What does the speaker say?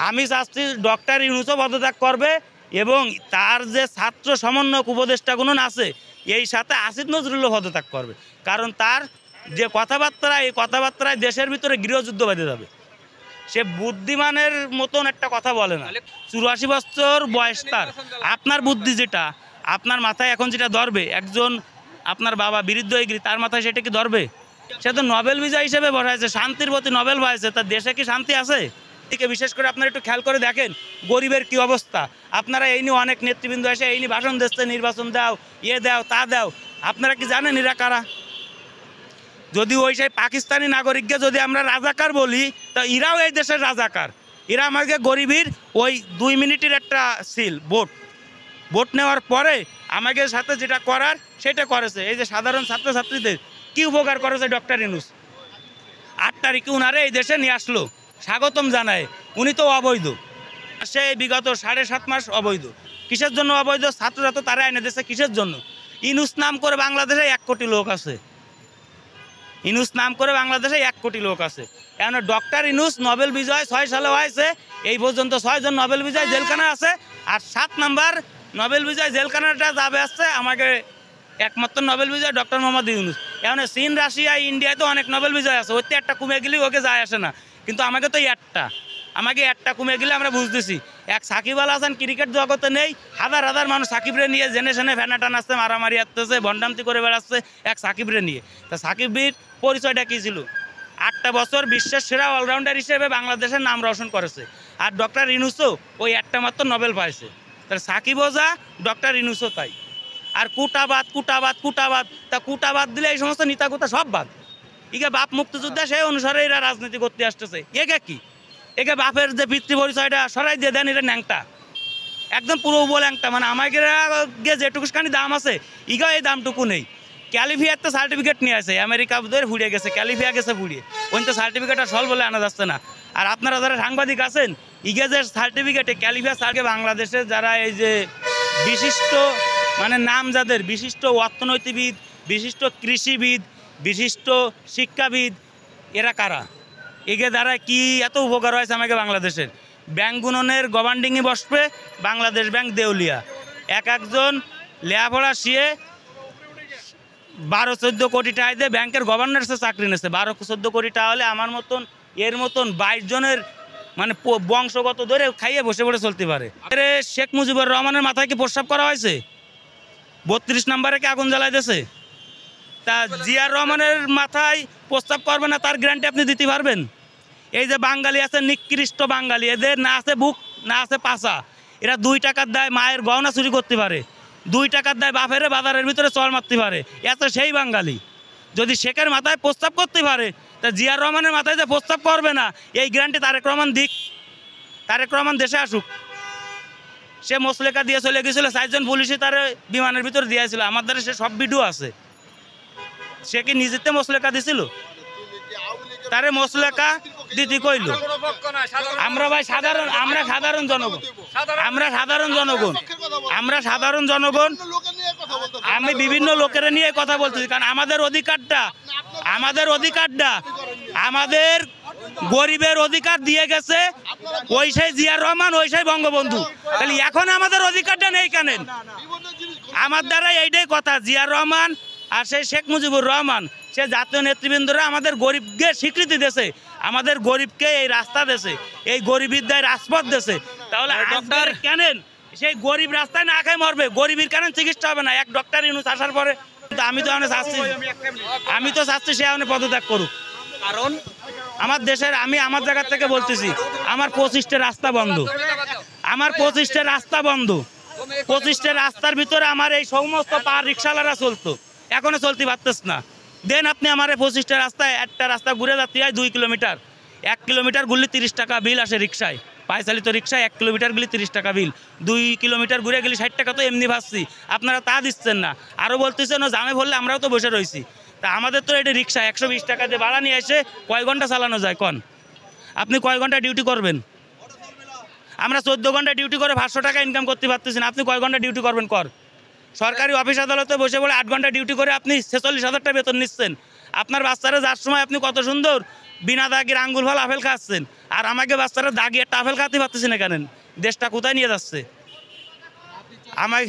আমি চাচ্ছি ডক্টর ইউনূসও পদত্যাগ করবে এবং তার যে ছাত্র সমন্বয়ক উপদেষ্টাগুলো আছে এই সাথে আসিফ নজরুলও পদত্যাগ করবে, কারণ তার যে কথাবার্তা এই কথাবার্তায় দেশের ভিতরে গৃহযুদ্ধ বেঁধে যাবে। সে বুদ্ধিমানের মতন একটা কথা বলে না। 84 বছর বয়স তার। আপনার বুদ্ধি যেটা আপনার মাথায় এখন যেটা ধরবে, একজন আপনার বাবা বিরুদ্ধ এগিরি তার মাথায় সেটা কি ধরবে? সে তো নোবেল বিজয় হিসেবে বসাইছে, শান্তির প্রতি নোবেল পাইছে, তার দেশে কি শান্তি আছে? এদিকে বিশেষ করে আপনারা একটু খেয়াল করে দেখেন গরিবের কি অবস্থা। আপনারা এই নিয়ে অনেক নেতৃবৃন্দ এসে এই নিয়ে ভাষণ দিচ্ছে, নির্বাচন দাও, দাও, তা দাও। আপনারা কি জানেন এরা কারা? যদি ওই সেই পাকিস্তানি নাগরিককে যদি আমরা রাজাকার বলি, তা এরাও এই দেশের রাজাকার। এরা আমাকে গরিবের ওই 2 মিনিটের একটা ভোট নেওয়ার পরে আমাদের সাথে যেটা করার সেটা করেছে। এই যে সাধারণ ছাত্রছাত্রীদের কি উপকার করেছে ডক্টর ইউনূস। 8 তারিখে উনারে এই দেশে নিয়ে আসলো, স্বাগতম জানায়। উনি তো অবৈধ, সে বিগত 7.5 মাস অবৈধ। কিসের জন্য অবৈধ? ছাত্ররা তো তারা এনে দিচ্ছে কিসের জন্য? ইউনূস নাম করে বাংলাদেশে 1 কোটি লোক আছে। ইউনূস নাম করে বাংলাদেশে 1 কোটি লোক আছে। এখন ডক্টর ইউনূস নোবেল বিজয় 6 সালে হয়েছে, এই পর্যন্ত 6 জন নোবেল বিজয় জেলখানা আছে। আর 7 নাম্বার নোবেল বিজয় জেলখানাটা যাবে আসছে আমাকে একমাত্র নোবেল বিজয় ডক্টর মোহাম্মদ ইউনূস। এখন চীন, রাশিয়া, ইন্ডিয়ায় তো অনেক নোবেল বিজয় আছে, ওইতে একটা কমে গেলেই ওকে যায় আসে না, কিন্তু আমাকে তো আমাকে একটা কমে গেলে আমরা বুঝতেছি। এক সাকিব আল হাসান ক্রিকেট জগতে নেই, হাজার হাজার মানুষ সাকিবরে নিয়ে জেনে শুনে ফ্যানা টানাচ্ছে, মারামারি আসতেছে, ভণ্ডামতি করে বেড়াচ্ছে এক সাকিবরে নিয়ে। তা সাকিবের পরিচয়টা কী ছিল? 8টা বছর বিশ্বের সেরা অলরাউন্ডার হিসেবে বাংলাদেশের নাম রোশন করেছে। আর ডক্টর ইউনূসও ওই একটা মাত্র নোবেল পাইছে। তাহলে সাকিবও যা, ডক্টর ইউনূসও তাই। আর কুটাবাদ কুটাবাদ কুটাবাদ, তা কুটাবাদ দিলে এই সমস্ত নেতাগুতা সব বাদ। ইকে বাপ মুক্তিযোদ্ধা, সেই অনুসারে এরা রাজনীতি করতে আসতেছে। একে কি? একে বাপের যে পিতৃ পরিচয়টা সরাই দিয়ে দেন, এটা ন্যাংটা, একদম পুরো ল্যাংটা। মানে আমাকে যেটুকুখানি দাম আছে ইগা এই দামটুকু নেই। ক্যালিফিয়ার তো সার্টিফিকেট নিয়ে আসে, আমেরিকা ধরে ফুড়িয়ে গেছে, ক্যালিফিয়া গেছে ফুড়িয়ে, ওই তো সার্টিফিকেট আর সল বলে আনা যাচ্ছে না। আর আপনারা যারা সাংবাদিক আছেন, ইগে যে সার্টিফিকেটে ক্যালিফিয়া সার্টিফিকেট বাংলাদেশে যারা এই যে বিশিষ্ট মানে নাম যাদের, বিশিষ্ট অর্থনীতিবিদ, বিশিষ্ট কৃষিবিদ, বিশিষ্ট শিক্ষাবিদ, এরা কারা? এগে দ্বারা কি এত উপকার হয়েছে আমাকে বাংলাদেশের? ব্যাংক গুণনের গভর্নিংয়ে বসবে, বাংলাদেশ ব্যাংক দেউলিয়া। একজন লেয়াপড়া শিয়ে 12-14 কোটি টাকা দিয়ে ব্যাংকের গভর্নরের চাকরি নিয়েছে। 12-14 কোটি টাকা হলে আমার মতন এর মতন 22 জনের মানে বংশগত ধরে খাইয়ে বসে বসে চলতে পারে। শেখ মুজিবুর রহমানের মাথায় কি প্রস্রাব করা হয়েছে? 32 নম্বরে কি আগুন জ্বালাই দিয়েছে? তা জিয়ার রহমানের মাথায় প্রস্তাব করবে না, তার গ্যারান্টি আপনি দিতে পারবেন? এই যে বাঙালি আছে, নিকৃষ্ট বাঙালি, এদের না আছে বুক না আছে পাছা। এরা 2 টাকার দায় মায়ের গহনা চুরি করতে পারে, 2 টাকার দায় বাপের বাজারের ভিতরে চল মারতে পারে। এত সেই বাঙালি যদি শেখের মাথায় প্রস্তাব করতে পারে, তা জিয়ার রহমানের মাথায় যে প্রস্তাব করবে না, এই গ্যারান্টি তারেক রহমান দিক। তারেক রহমান দেশে আসুক। সে মোসলেকা দিয়ে চলে গেছিলো, 4 জন পুলিশে তার বিমানের ভিতরে দিয়েছিল, আমার দ্বারা সে সব ভিডিও আছে। সে কি নিজেতে মসলেকা দিছিল? তারে মসলেকা দিতে কইল? আমরা ভাই সাধারণ, আমরা সাধারণ জনগণ, আমরা সাধারণ জনগণ, আমরা সাধারণ জনগণ। আমি বিভিন্ন লোকের নিয়ে কথা বলতেছি, কারণ আমাদের অধিকারটা, আমাদের অধিকারটা, আমাদের গরিবের অধিকার দিয়ে গেছে ওই সেই জিয়ার রহমান, ওই সেই বঙ্গবন্ধু। তাহলে এখন আমাদের অধিকারটা নেই কেন? আমার দ্বারা এইটাই কথা, জিয়ার রহমান আর সেই শেখ মুজিবুর রহমান, সে জাতীয় নেতৃবৃন্দরা আমাদের গরিবকে স্বীকৃতি দেছে, আমাদের গরিবকে এই রাস্তা দেছে, এই গরিবের দায় রাজপথ দেছে। তাহলে ডক্টর কেনেন সেই গরিব রাস্তায় না খেয়ে মরবে? গরিবের কেন চিকিৎসা হবে না? এক ডক্টর ইউনূস আসার পরে আমি তো চাচ্ছি সে এখন পদত্যাগ করুক। কারণ আমার দেশের, আমি আমার জায়গা থেকে বলতেছি, আমার 25টা রাস্তা বন্ধ, আমার 25টা রাস্তা বন্ধ। 25টা রাস্তার ভিতরে আমার এই সমস্ত পার রিক্সাওয়ালারা চলতো, এখনো চলতে পারতেছ না। দেন আপনি আমার 25টা রাস্তায় একটা রাস্তা ঘুরে যাতে হয় 2 কিলোমিটার, 1 কিলোমিটার ঘুরলে 30 টাকা বিল আসে রিক্সায়, পায়ে চালিত রিক্সায় 1 কিলোমিটার গেলে 30 টাকা বিল, 2 কিলোমিটার ঘুরে গেলে 60 টাকা তো এমনি ভাবছি, আপনারা তা দিচ্ছেন না। আরও বলতেছেন ও জামে বললে আমরাও তো বসে রয়েছি। তা আমাদের তো এটা রিক্সা 120 টাকা দিয়ে ভাড়া নিয়ে এসে কয় ঘন্টা চালানো যায় কন? আপনি কয় ঘন্টা ডিউটি করবেন? আমরা 14 ঘন্টা ডিউটি করে 500 টাকা ইনকাম করতে পারতেছি না, আপনি কয় ঘন্টা ডিউটি করবেন? কর। সরকারি অফিস আদালতে বসে বলে 8 ঘন্টা ডিউটি করে আপনি 46,000 টাকা বেতন নিচ্ছেন। আপনার বাচ্চারা যার সময় আপনি কত সুন্দর বিনা দাগের আঙ্গুল ফল আপেল খাচ্ছেন, আর আমাকে বাচ্চারা দাগিয়ে একটা আপেল খাতে পারতেছি না কেন? দেশটা কোথায় নিয়ে যাচ্ছে? আমায়